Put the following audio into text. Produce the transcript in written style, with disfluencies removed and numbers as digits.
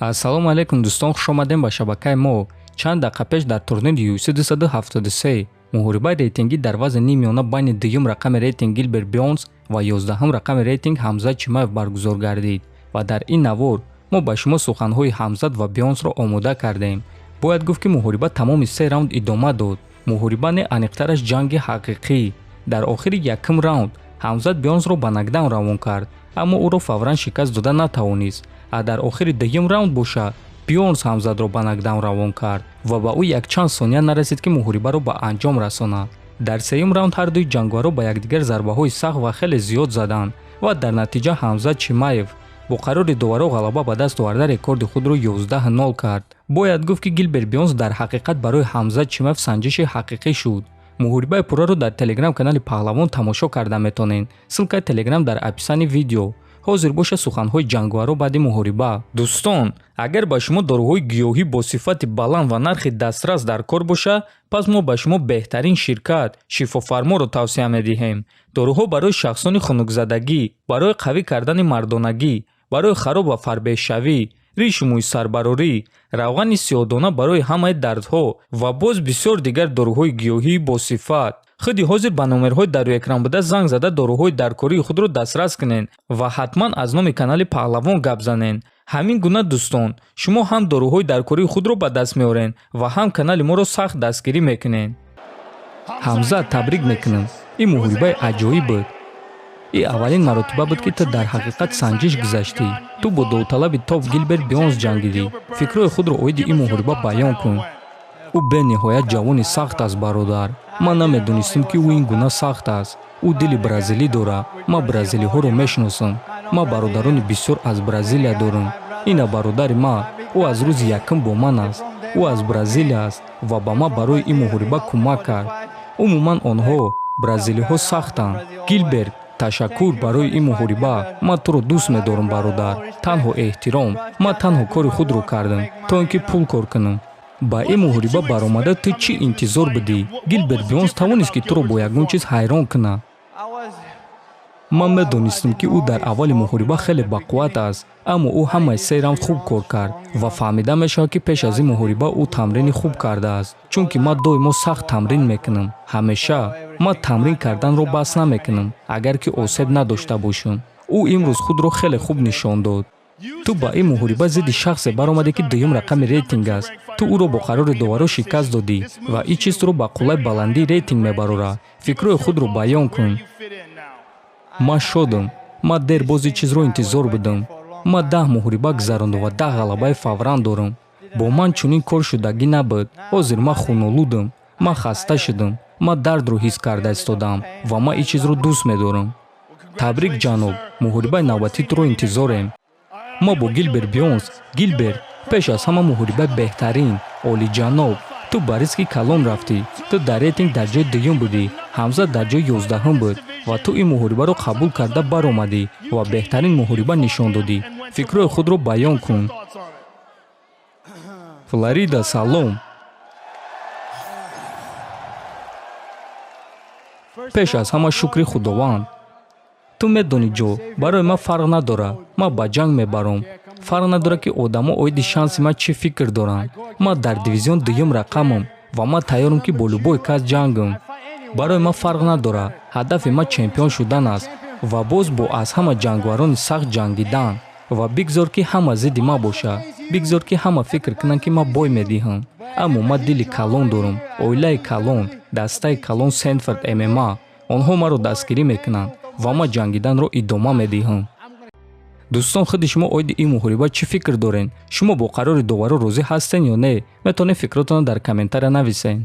ассалому алайкум дӯстон, хуш омадем ба шабакаи мо. Чанд дақиқа пеш дар турнири UFC 273 муҳорибаи рейтингӣ дар вазни миёна байни дуюм рақами рейтинг Гилберт Бёрнс ва 11-ум рақами рейтинг Ҳамзат Чимаев баргузор гардид ва дар ин навор мо ба шумо суханҳои Ҳамзат ва Бёрнсро омода кардем. Бояд гуфт ки муҳориба тамоми 3 раунд идома дод. Муҳориба не аниқтараш ҷанги ҳақиқӣ. Дар охири якум раунд Ҳамзат Бёрнсро ба нокдаун равон кард, аммо ӯро фавран шикаст дода натавонист. Дар охири дуюм раунд боша Бёрнс Ҳамзатро ба нокдаун равон кард ва ба ӯ якчанд сония нарасид ки муҳорибаро ба анҷом расонад. Дар сеюм раунд ҳар дуи ҷангваро ба якдигар зарбаҳои сахт ва хеле зиёд заданд ва дар натиҷа Ҳамзат Чимаев бо қарори доваро ғалаба ба даст оварда рекорди худро 11-0 кард. Бояд гуфт ки Гилберт Бёрнс дар ҳақиқат барои Ҳамзат Чимаев санҷиши ҳақиқӣ шуд. муҳорибаи пурраро дар телеграм-канали Паҳлавон тамошо карда метонед. Ссилкаи телеграм дар описани видео. ҳозир боша суханҳои ҷангваро баъди муҳориба. Дӯстон, агар ба шумо доруҳои гиёҳӣ бо сифати баланд ва нархи дастрас дар кор боша, пас мо ба шумо беҳтарин ширкат Шифофарморо тавсия медиҳем. Доруҳо барои шахсони хунукзадагӣ, барои қавӣ кардани мардонагӣ, барои хароб ва фарбеҳшавӣ, риши мӯи сарбарорӣ, равғани сиёҳдона барои ҳамаи дардҳо ва боз бисёр дигар доруҳои гиёҳии босифат. худи ҳозир ба номерҳои дар рӯи экран буда занг зада доруҳои даркории худро дастрас кунед ва ҳатман аз номи канали Паҳлавон гап занед. ҳамин гуна дӯстон, шумо ҳам доруҳои даркории худро ба даст меоред ва ҳам канали моро сахт дастгирӣ мекунед. Ҳамзат, табрик мекунам. ин муҳорибаи аҷоиб буд. ин аввалин маротиба буд ки ту дар ҳақиқат санҷиш гузаштӣ. ту бо довталаби топ Гилберт Бёрнс ҷангидӣ. фикрҳои худро оиди ин муҳориба баён кун. ӯ бениҳоят ҷавони сахт аст бародар. ман намедонистам ки ӯ ин гуна сахт аст. ӯ дили бразилӣ дорад. ман бразилиҳоро мешиносам. ман бародарони бисёр аз Бразилия дорам. ина бародари ман. ӯ аз рӯзи якум бо ман аст. ӯ аз Бразилия аст ва ба ман барои ин муҳориба кӯмак кард. умуман онҳо бразилиҳо сахтанд. Гилберт, ташаккур барои ин муҳориба. ман туро дӯст медорам бародар. танҳо эҳтиром. ман танҳо кори худро кардам то ин ки пул кор кунам. ба ин муҳориба баромада ту чӣ интизор будӣ? Гилберт Бёрнс тавонист ки туро бо ягон чиз ҳайрон кунад. ман медонистам ки ӯ дар аввали муҳориба хеле бақувват аст, аммо ӯ ҳамаи 3 раунд хуб кор кард ва фаҳмида мешавад ки пеш аз ин муҳориба ӯ тамрини хуб кардааст. чунки ман доимо сахт тамрин мекунам. ҳамеша ман тамрин карданро баҳс намекунам, агар ки осеб надошта бошам. ӯ имрӯз худро хеле хуб нишон дод. ту ба ин муҳориба зидди шахсе баромадӣ ки дуюм рақами рейтинг аст. ту ӯро бо қарори доваро шикаст додӣ ва ин чиз туро ба қуллаи баландии рейтинг мебарорад. фикрҳои худро баён кун. ман шодам. ман дер бози чизро интизор будам. ман 10 муҳориба гузарондам ва 10 ғалабаи фавран дорам. бо ман чунин кор шудагӣ набуд. ҳозир ман хунолудам. ман хаста шудам. ман дардро ҳис карда истодам ва ман ин чизро дӯст медорам. табрик ҷаноб. муҳорибаи навбатӣ туро интизорем. мо бо Гилберт Бёрнс. Гилберт, пеш аз ҳама муҳорибаи беҳтарин, олиҷаноб. ту ба риски калон рафтӣ. ту дар рейтинг дар ҷои дуюм будӣ. Ҳамзат дар ҷои 11-ум буд ва ту ин муҳорибаро қабул карда баромадӣ ва беҳтарин муҳориба нишон додӣ. фикрҳои худро баён кун. Флорида, салом. пеш аз ҳама шукри худованд. ту медонӣ ҷо, барои ман фарқ надорад. ман ба ҷанг мебарам. фарқ надорад ки одамо оиди шанси ман чӣ фикр доранд. ман дар дивизион дуюм рақамам ва ман тайёрам ки бо любой кас ҷангам. барои ман фарқ надорад. ҳадафи ман чемпион шудан аст ва боз бо аз ҳама ҷангварони сахт ҷангидан. ва бигзор ки ҳама зидди ман бошад. бигзор ки ҳама фикр кунанд ки ман бой медиҳам. аммо ман дили калон дорам. оилаи калон, дастаи калон Сенфорд MMA. онҳо маро дастгирӣ мекунанд ва ман ҷангиданро идома медиҳам. дӯстон, худи шумо оиди ин муҳориба чӣ фикр доред? шумо бо қарори доваро розӣ ҳастен ё не? метавонед фикротонро дар комментария нависед.